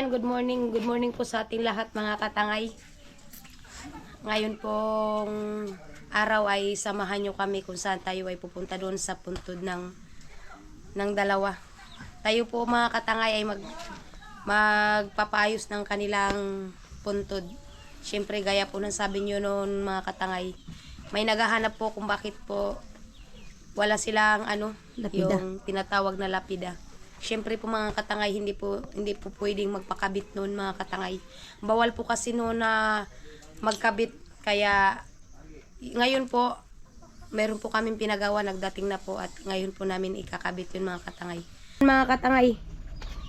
everyone, good morning. Good morning po sa ating lahat mga katangay. Ngayon pong araw ay samahan nyo kami kung saan tayo ay pupunta doon sa puntod ng dalawa. Tayo po mga katangay ay magpapayos ng kanilang puntod. Siyempre gaya po ng sabi nyo noon mga katangay, may naghahanap po kung bakit po wala silang Lapida. yung tinatawag na lapida. Siyempre po mga katangay, hindi po pwedeng magpakabit noon mga katangay. Bawal po kasi noon na magkabit. Kaya ngayon po, meron po kaming pinagawa, nagdating na po at ngayon po namin ikakabit yun mga katangay. Mga katangay,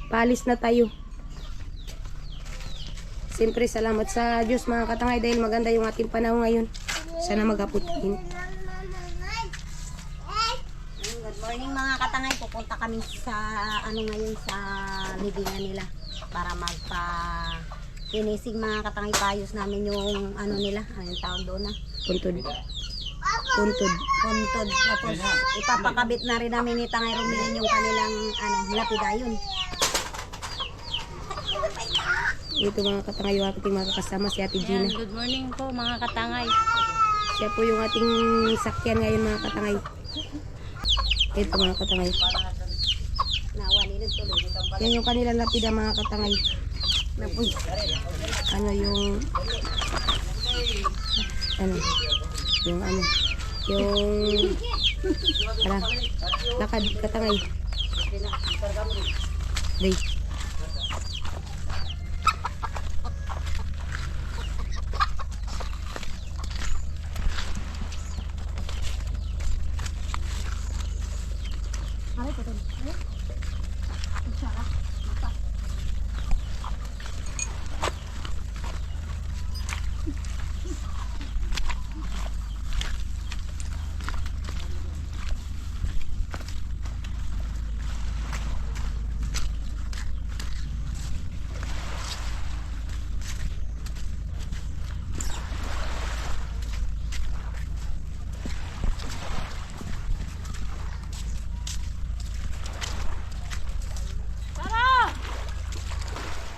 paalis na tayo. Siyempre salamat sa Diyos mga katangay dahil maganda yung ating panahon ngayon. Sana magaputin. Good morning mga katangay, pupunta kami sa ngayon sa libingan nila para magpa-finising mga katangay, payos namin yung nila, yung tawag doon na Puntod. puntod, tapos ipapakabit na rin namin ni Tangay Romilin yung kanilang lapida yun. Ito mga katangay, yung ating mga kasama si Ate Gina. Yan, good morning po mga katangay. Siya po yung ating sakyan ngayon mga katangay. Ito mga katangay. Nawalilin tuloy. Yan yung kanilang lapida mga katangay. Yung tara, lakad katangay. Day.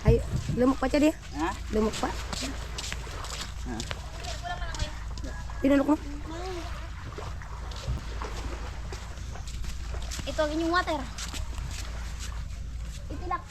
Ay, lumok pa siya dia. Ha? Lumok pa. Pinunok mo? Ito ang inyong water. Itilak.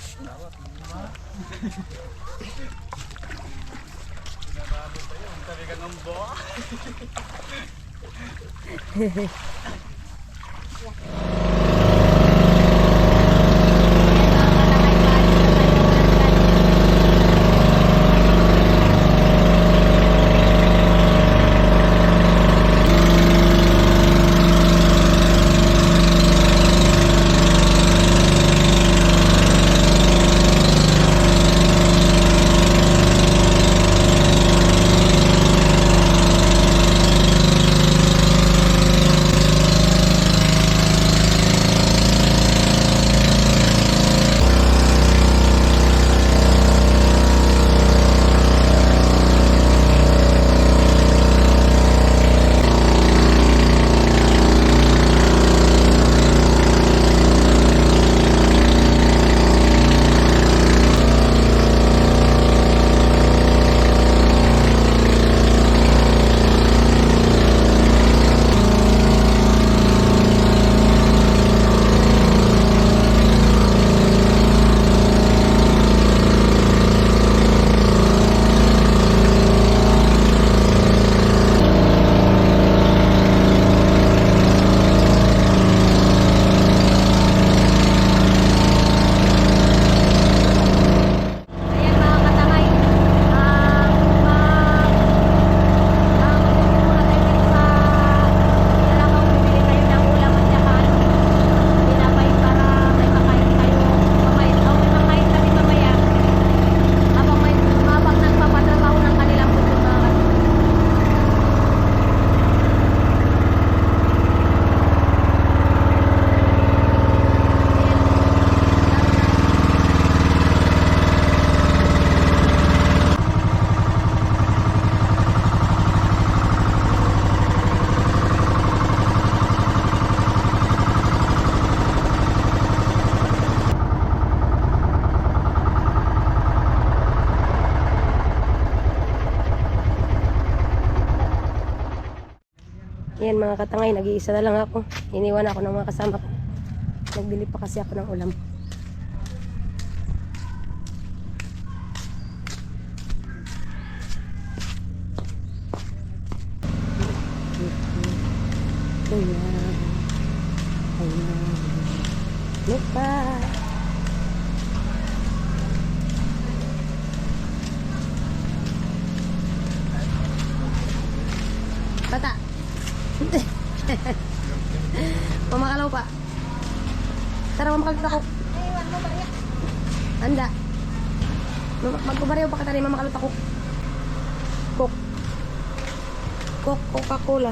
Yan mga katangay, nag-iisa na lang ako. Iniwan ako ng mga kasama ko. Nagbili pa kasi ako ng ulam. Lupa. Bata. Mamakalaw pa. Tara, mamakalaw ako. Anda. Magkubareho pa ka tani, mamakalaw ako. Coke. Coke, Coca-Cola.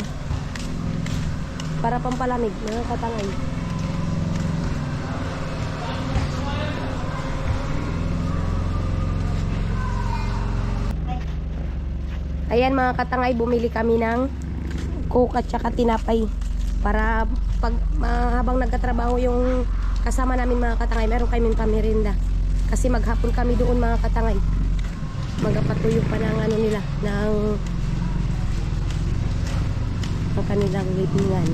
Para pampalamig, mga katangay. Ayan mga katangay, bumili kami ng Coke at saka tinapay. Para pag habang nagkatrabaho yung kasama namin mga katangay, meron kaming pamirinda. Kasi maghapon kami doon mga katangay. Magapatuyo pa ng ano nila, ng ang kanilang libingan.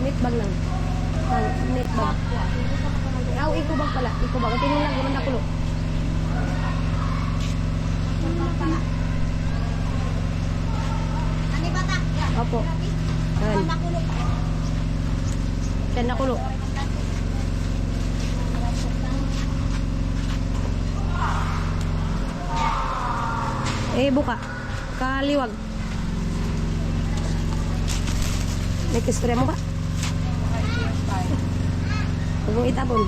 Net bag lang. Net bag. Aw, ikubag pala. Ikubag. Ang tinong lang, gumanda kulo. Ani bata? Opo. Yan. Nakulo pa. Yan na kulo. Buka. Kaliwag. May kistorya mo ba? Huwag mong itapon.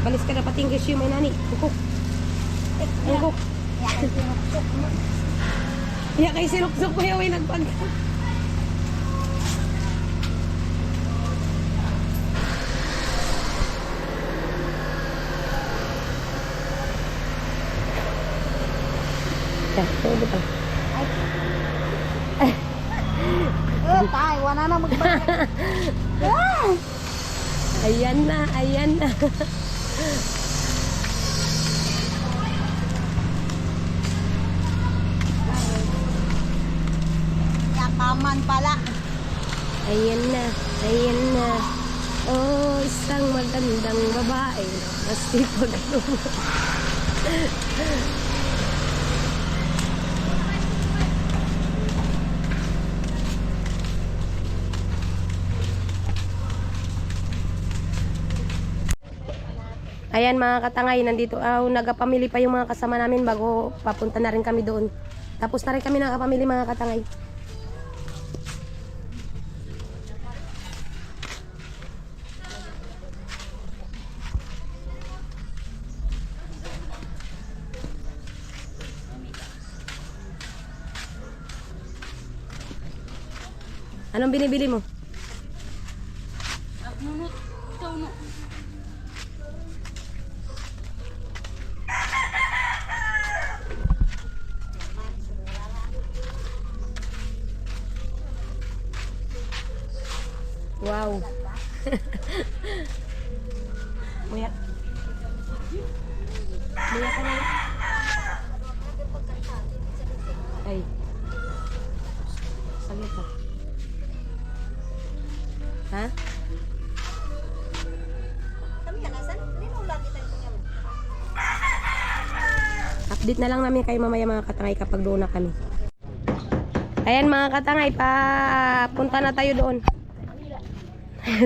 Balis ka na pati yung cashew, may nani. Ukok. Ukok. Ya kay silok-silok ko yung nagpag. Tayo ba? Tay, wala na magbalik. Ayan na, ayan na. Yakaman pala. Ayan na, ayan na. Oh, isang magandang babae. Masipag naman. Ayan mga katangay, nandito nagapamili pa yung mga kasama namin bago papunta na rin kami doon. Tapos na rin kami nakapamili mga katangay. Anong binibili mo? Wow. Muya. Muya ka na. Ay. Saglit na. Ha? Kami hanasan, nino lagi tayo kami. Update na lang namin kayo mamaya mga katangay kapag doon na kami. Ayan mga katangay, punta na tayo doon.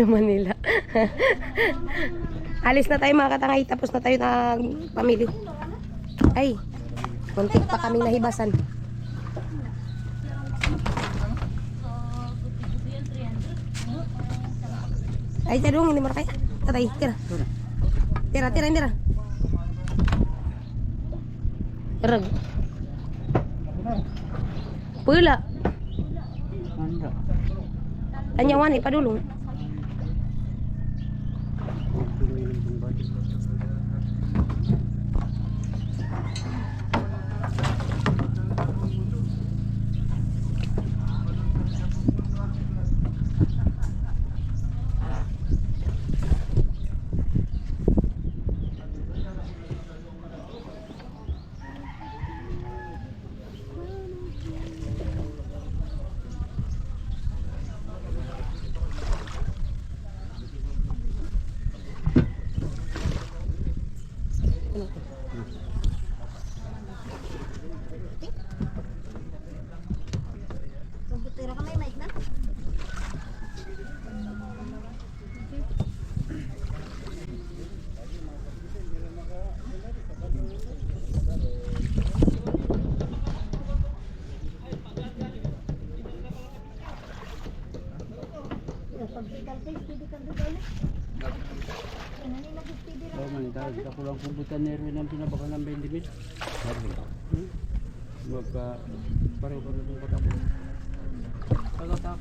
Manila. Alis na tayo mga katangay, tapos na tayo ng pamili. Ay, muntik pa kaming nahibasan. Ay, tadong, hindi mo na kaya. Tatay, tira. Tira, tira, tira. Rag. Pula. Tanyawan, ipadulong. Tira ka may mic na. Oh, manitawag ako lang kumputan ni Erwin ang pinabakan ng 20 mil. Magka pareho-pareho ng katapos. Pagkatak.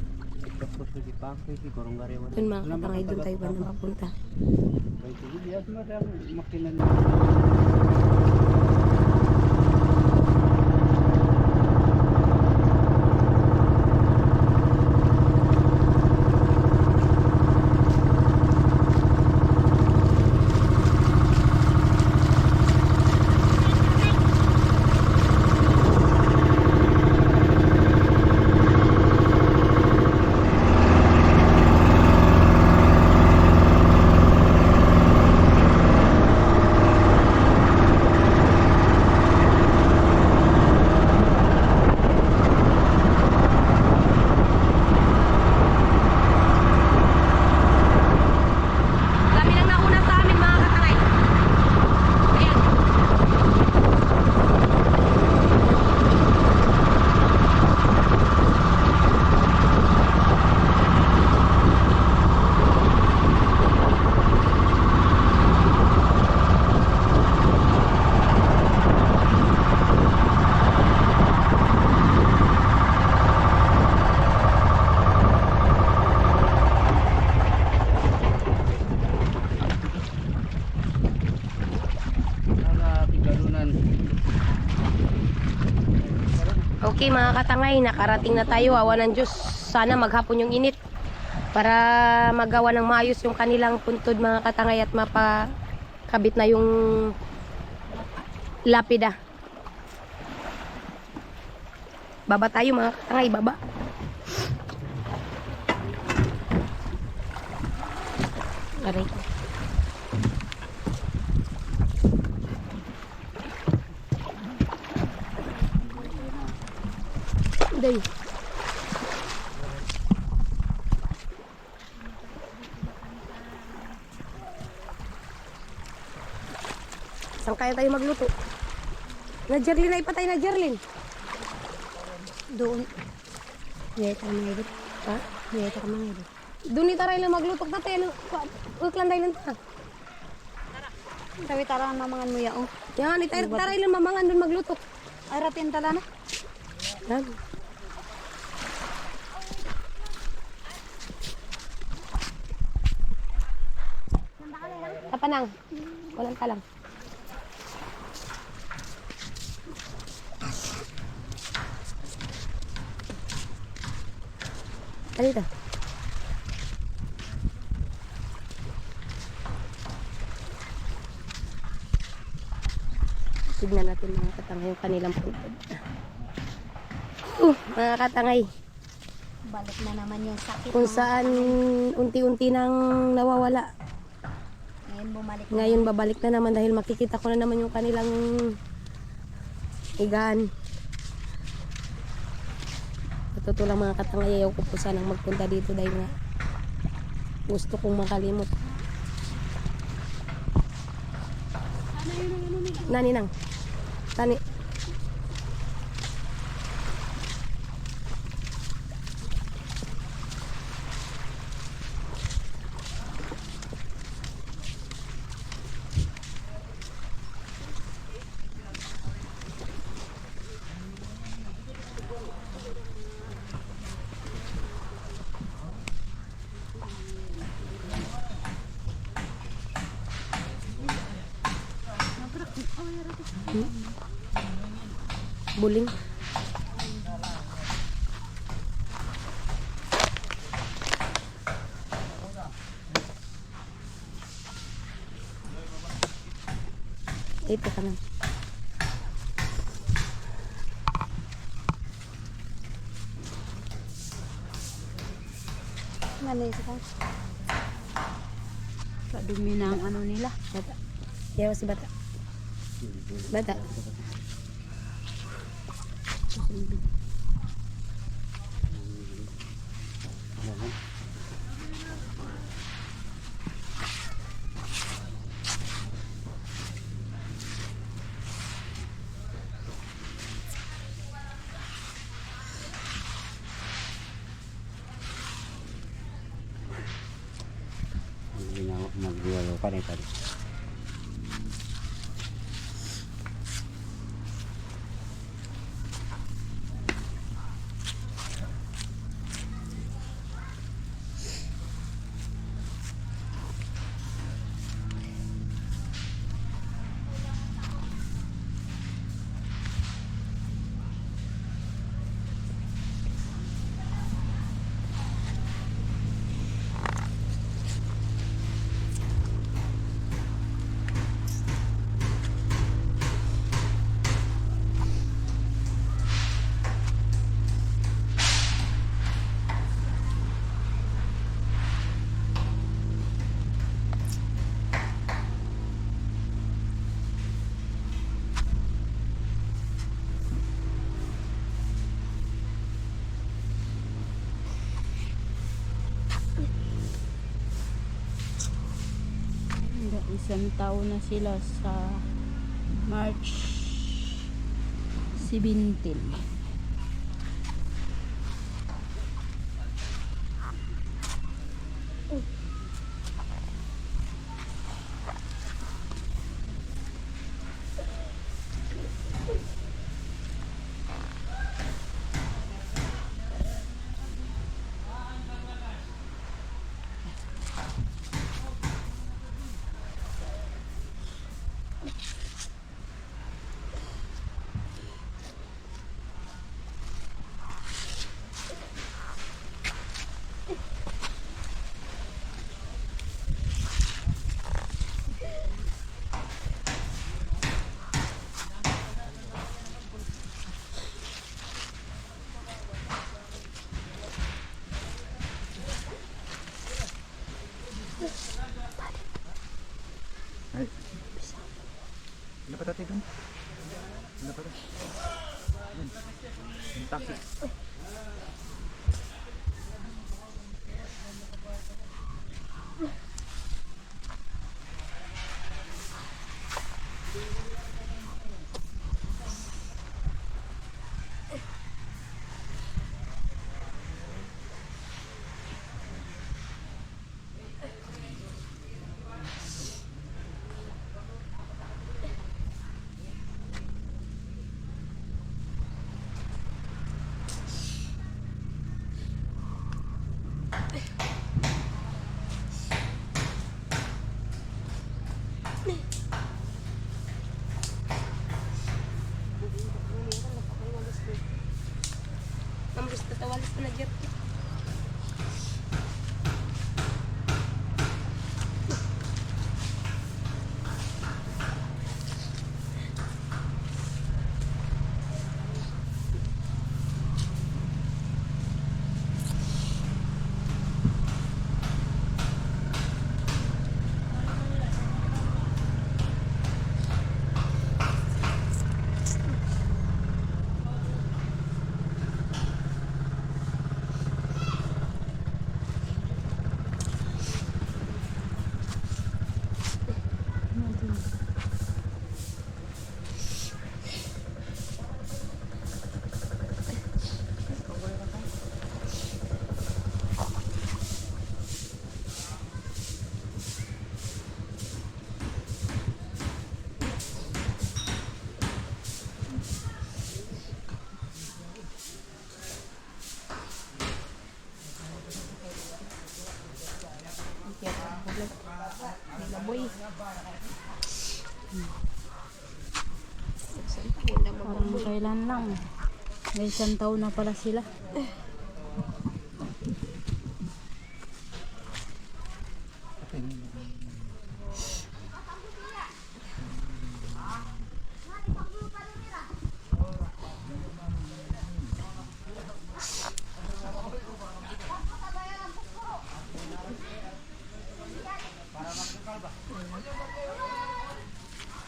Tapos si Pangke, si Korong Garewan. Doon mga katangay, doon tayo ba na mapunta? Kaya sige, at madang makinan. Kami lang nauna sa amin mga katangay. Ayan. Tigalunan. Okay mga katangay, nakarating na tayo. Awa ng Diyos, sana maghapon yung init para magawa ng maayos yung kanilang puntod mga katangay at mapakabit na yung lapida. Baba tayo mga katangay, baba. Aray ko. Day. Saan kaya tayo magluto? Na Jerlyn na ipatay na Jerlyn. Doon. Dito ka mga ibig. Ha? Dito ka mga ibig. Doon ni taray lang magluto. Tatay, ano? Uklanday lang ta. Sabi tara mamangan mo yaong. Yan, taray lang mamangan doon magluto. Ay ratin tala na. Yan. Tapanang. Walang talang. Dito. Tignan natin mga katangay yung kanilang puntod. Mga katangay. Balik na naman yung sakit. Kung saan unti-unti nang nawawala. Ngayon bumalik. Ngayon babalik na naman dahil makikita ko na naman yung kanilang higaan. totoo lang mga katangay, ayaw ko po sanang magpunta dito dahil nga gusto kong makalimot. Nani nang? Tani. Buling. Ito ka na. Manis ka. Kadumi na ang ano nila. Bata. Yawa si bata. Bata. Magdiwalo ka na ito. Isang taon na sila sa March 17. Dapat natin dun. Dapat natin. Taxi. Mambus tatawalis na nagyat. Parang kailan lang. May 1 taon na pala sila.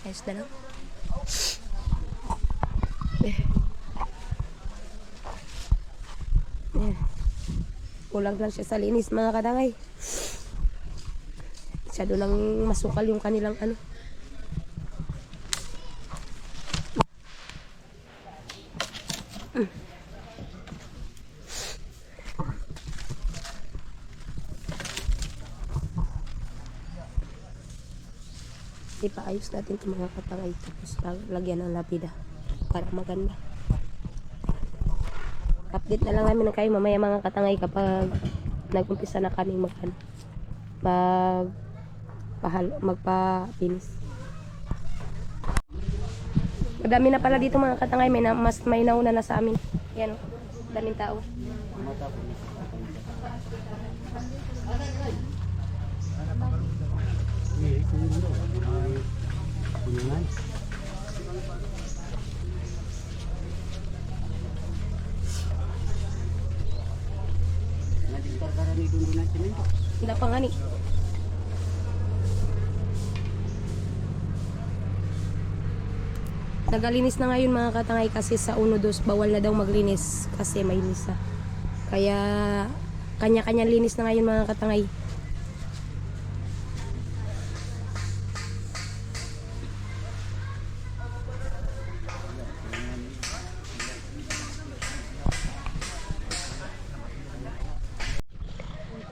Ayos na lang. Kulang lang siya sa linis mga katangay. Masyado nang masukal yung kanilang ano. Ipaayos natin itong mga katangay tapos lagyan ng lapida para maganda. Update na lang namin kayo mamaya mga katangay kapag nag-umpisa na kami magpapinis. Madami na pala dito mga katangay, may nauna na sa amin. Yan, daming tao. Hindi pa nga ni. Nagalinis na ngayon mga katangay kasi sa 1-2 bawal na daw maglinis kasi may misa. Kaya kanya-kanya linis na ngayon mga katangay.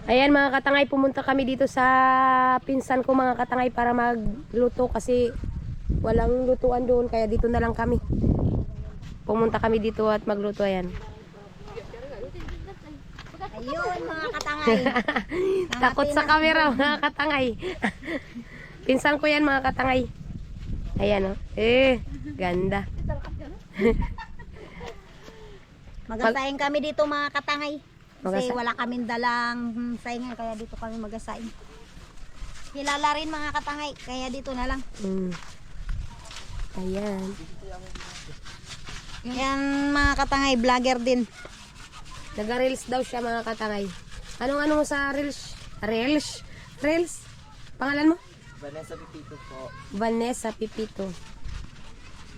Ayan mga katangay, pumunta kami dito sa pinsan ko mga katangay para magluto kasi walang lutuan doon kaya dito na lang kami. Pumunta kami dito at magluto. Ayan. Ayun mga katangay. Takot sa camera mga katangay. Pinsan ko yan mga katangay. Ayan o. Ganda. Magasaing kami dito mga katangay. Kasi Magasa- wala kaming dalang saingan kaya dito kami magasaing. Kilala rin mga katangay kaya dito na lang. Ayan. Yan mga katangay, vlogger din. Nag-reels daw siya mga katangay. Anong mo sa reels? Reels? Reels? Pangalan mo? Vanessa Pipito po. Vanessa Pipito.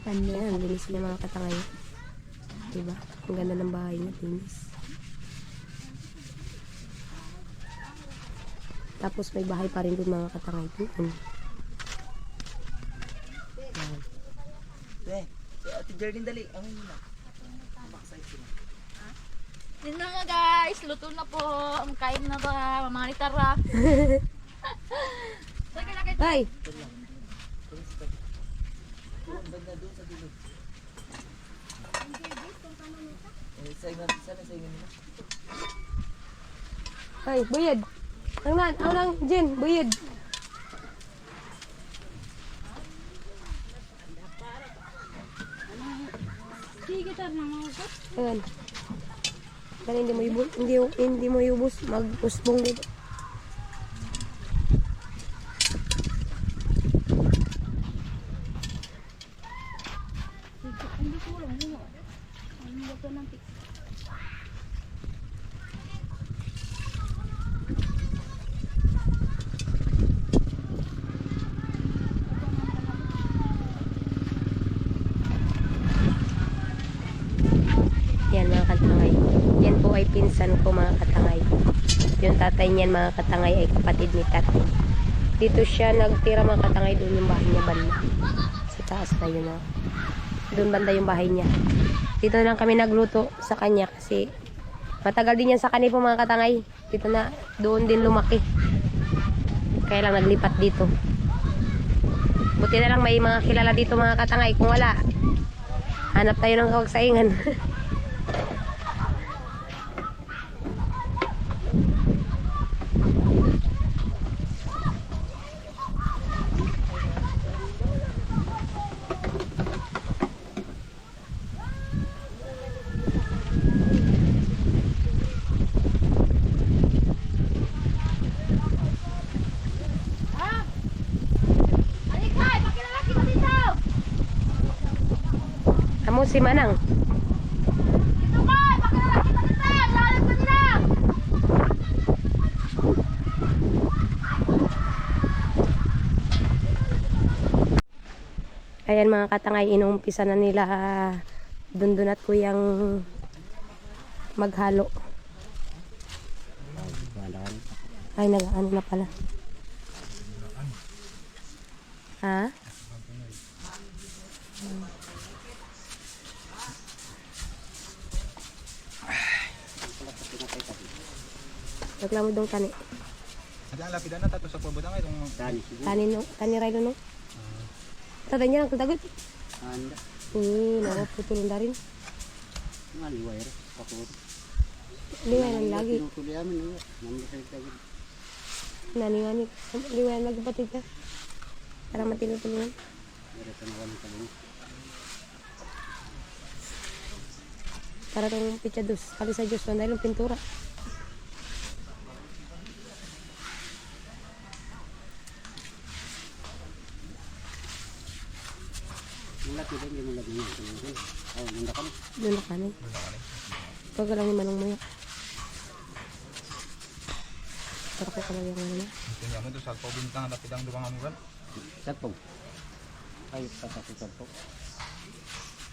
Ayan, linis niya mga katangay. Diba? Ang ganda ng bahay niya, linis. Tapos may bahay pa rin dun mga katangay. Ate Jardine, dali. Ang na. Yun na nga guys, luto na po. Ang kain na ba, mga nitara. Ay! Ay, buyad. Ang lang, Jen, buyad. Sige, tar na mga ko. Ayan. Kaya hindi mo yubos, mag-usbong dito. Hindi ko lang mo. Ano ba ito ng tik? Yan mga katangay. Yan po ay pinsan ko mga katangay. Yung tatay niyan mga katangay ay kapatid ni tatay. Dito siya nagtira mga katangay, doon yung bahay niya banda. Sa taas na yun. Doon banda yung bahay niya. Dito lang kami nagluto sa kanya kasi matagal din yan sa kanila po mga katangay. Dito na, doon din lumaki. Kaya lang naglipat dito. Buti na lang may mga kilala dito mga katangay. Kung wala, hanap tayo ng kawagsaingan. Si Manang. Ayan mga katangay, inuumpisa na nila Dundun at Kuyang maghalo. Ay, nag-ano na pala. Ha? Naglamod dong tani. Ada ang lapidan na tapos sa pabutang itong Tani raylo no? Tatay niya lang kutagot. Anda. Nakaputulong na rin. Maliway rin. Pakot. Liway lang lagi. Pinutuli amin na yun. Nandasay lagi. Nani. Liway lang lagi pati ka. Para matinutulungan. Meron ka naman ng kalungan. Para itong pitya dos. Kali sa Diyos, dahil yung pintura. Yung lapidan, hindi mo lagi niya. Ay, nanda ka na. Doon na kanin. Pag lang ni Manong Maya. Para ko kalagyan nga na. Tingnan mo doon sa pabintang lapidang duwang amuran. Satpong. Ay, tatapos satpong.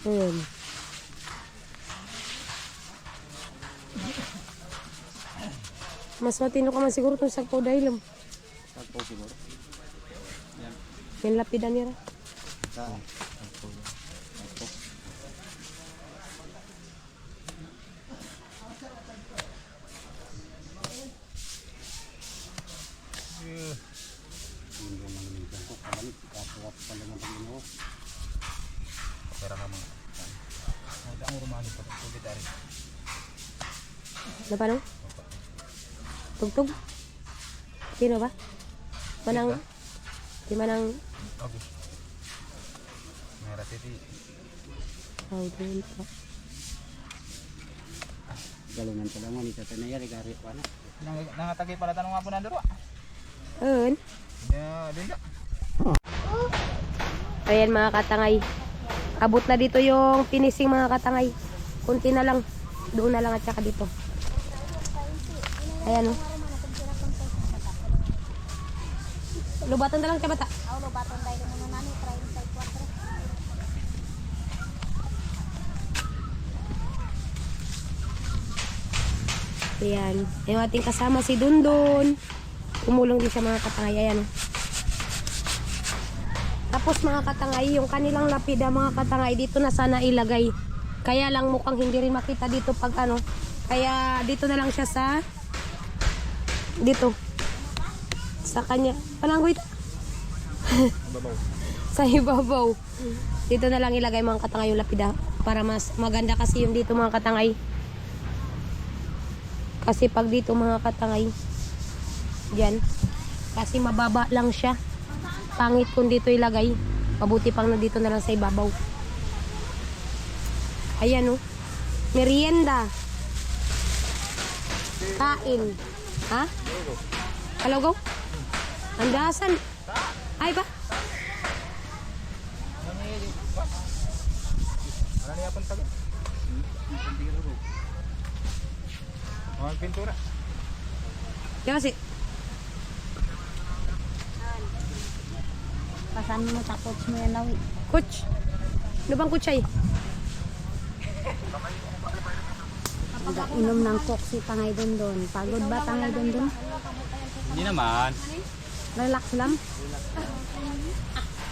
Ayun. Mas matino ka man siguro itong sagpaw dahil. Satpong siguro. Yan. Yung lapidan nila. Saan? Satpong. Satpong. Hindi mo manginigyan ko. Kalamit. Kapawap pala ng Panginoon. Pera ka mga. Ada ang rumali pa. Tubit ari. Ano pa no? Tugtog? Sino ba? Manang... Di Manang... Agus. Merah titi. Oh, doon pa. Galungan pa lang mo. Nisa tanaya. Rigari pa na. Nangatagay pala tanong nga po na daro. Ayun. Ya, dinda. Ayan mga katangay. Abot na dito yung finishing mga katangay. Kunti na lang. Doon na lang at saka dito. Ayan o. Lubatan na lang siya bata. Lubatan tayo muna namin. Try sa 4. Ayan. Yung ating kasama si Dundun. Umulong din siya mga katangay. Ayan. Tapos mga katangay, yung kanilang lapida mga katangay, dito na sana ilagay. Kaya lang mukhang hindi rin makita dito pag ano. Kaya dito na lang siya sa... Dito. Sa kanya. Pananggoy. Sa ibabaw. Dito na lang ilagay mga katangay yung lapida. Para mas maganda kasi yung dito mga katangay. Kasi pag dito mga katangay, dyan, kasi mababa lang siya. Pangit kung dito ilagay. Mabuti pang nandito na lang sa ibabaw. Ayan o. Merienda. Kain. Ha? Kalawgaw? Andasan. Ay ba? Ano niya pun tagay? Oh, pintura. Kaya kasi, Pasan mo tapos mo yan nawi. coach. Ano bang kutsay? Inom ng coke si Tangay Dundun. Pagod ba Tangay Dundun? Hindi naman. Relax lang.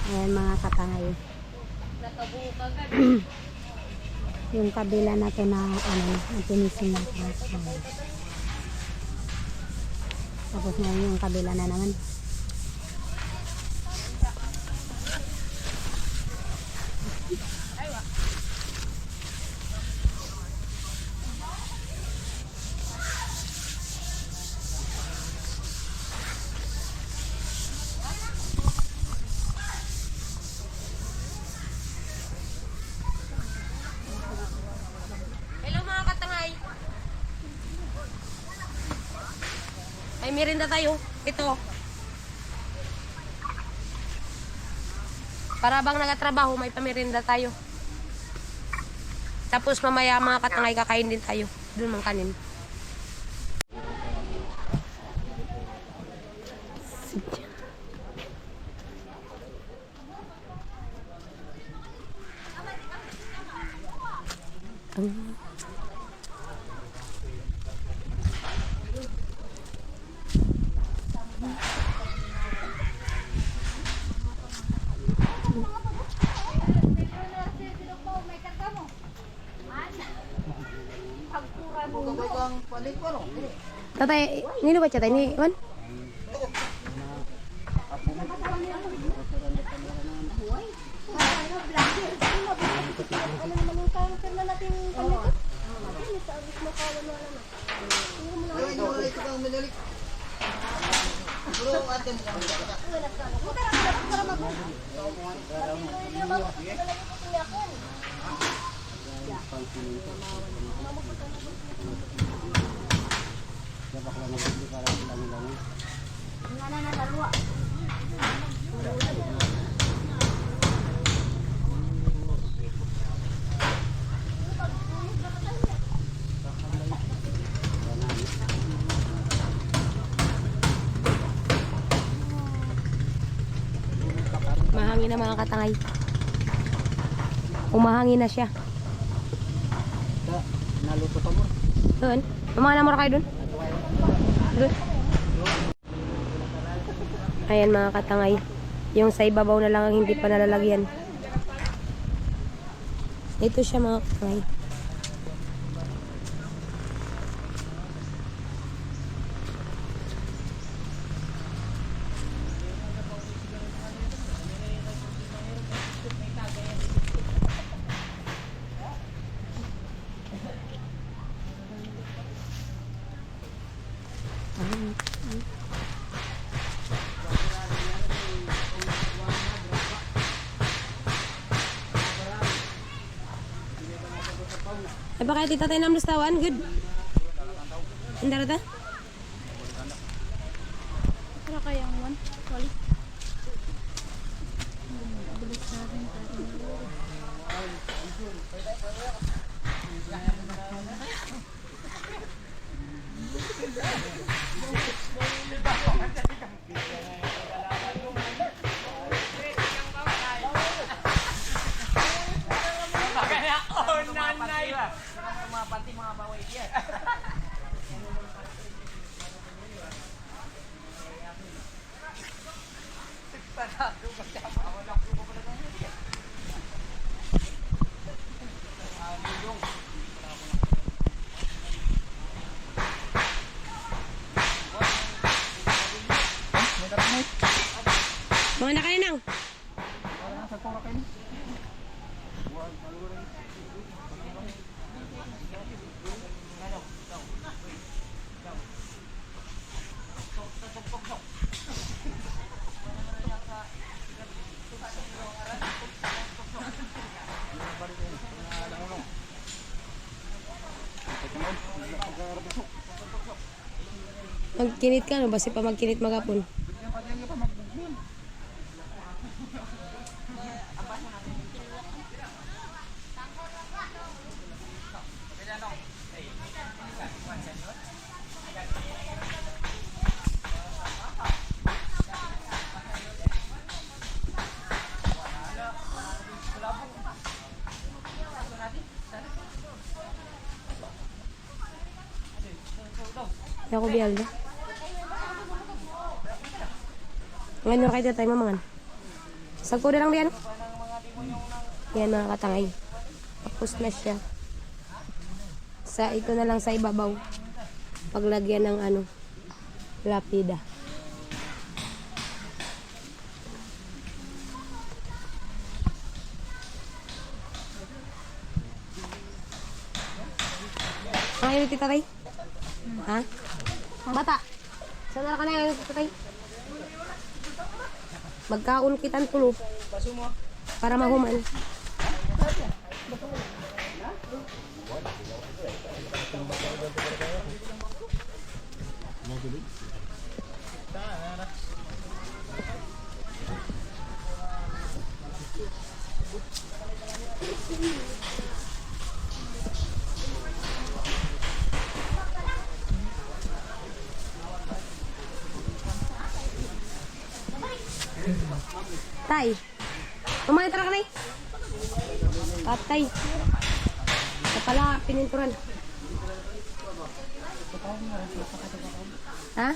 Ayan mga katangay. Yung kabila natin na ano, tinisin natin. Tapos ngayon yung kabila na naman. Hello mga katangay. Ay, merienda tayo. Ito. Para bang nagatrabaho, may pamerienda tayo. Tapos mamaya mga katangay, kakain din tayo. Doon mang kanin. Tatay, nino ba siya tayo ni Juan? Mahangin na mga katangay. Umahangin na siya. Naluto pa mo. Doon. Mamana mo kayo doon. Doon. Ayan mga katangay. Yung sa ibabaw na lang ang hindi pa nalalagyan. Ito siya mga katangay. Ay baka tita tayo ng lustawan, good. Andara ta? Para kayang one. Sorry. Bilis natin tayo. Mga nakalinang. Magkinit ka no, basi pa magkinit magapon. Ako biyal na. Ngayon kayo tayo mamangan. Sagpo na lang diyan. Yan mga katangay. Tapos na siya. Sa ito na lang sa ibabaw. Paglagyan ng ano, lapida. Ngayon tita tayo. Ha? Bata, saan na ka na ngayon tatay? Magkaon kitang tulo para mahuman. Tay. Kumain tara ka na eh. Patay. Ito pala, pininturan. Ha?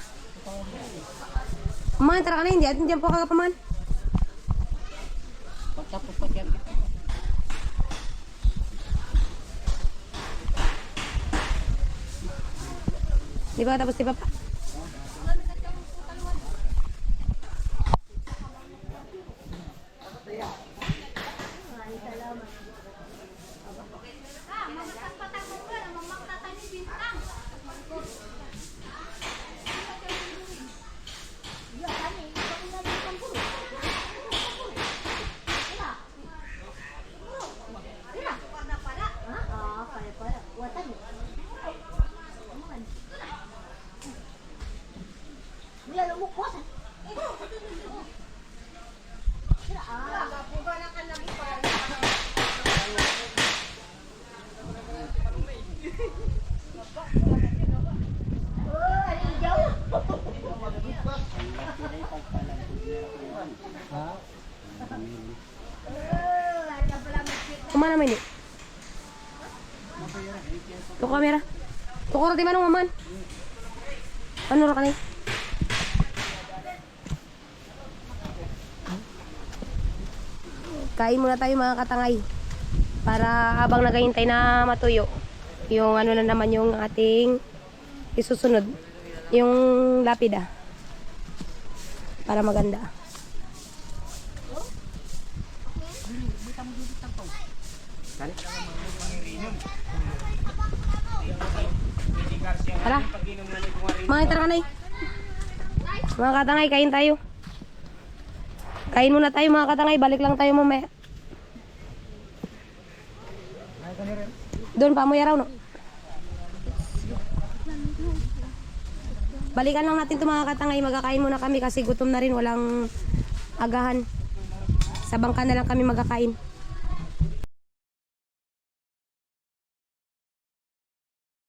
Kumain tara ka na, hindi. At hindi po kagapaman. Pagtapos pa yan. Di ba tapos di ba pa? Kumana naman ini. Tuh kamera. Tuh roti manong maman. Ano ra kanay? Kain muna tayo mga katangay. Para habang naghihintay na matuyo, yung ano na naman yung ating isusunod. Yung lapida. Para maganda. Tara. Mga tara kanay. Mga katangay, kain tayo. Kain muna tayo mga katangay. Balik lang tayo mamaya. Doon pa mo yaraw no. Balikan lang natin 'to mga katangay. Magkakain muna kami kasi gutom na rin. Walang agahan. Sa bangka na lang kami magkakain.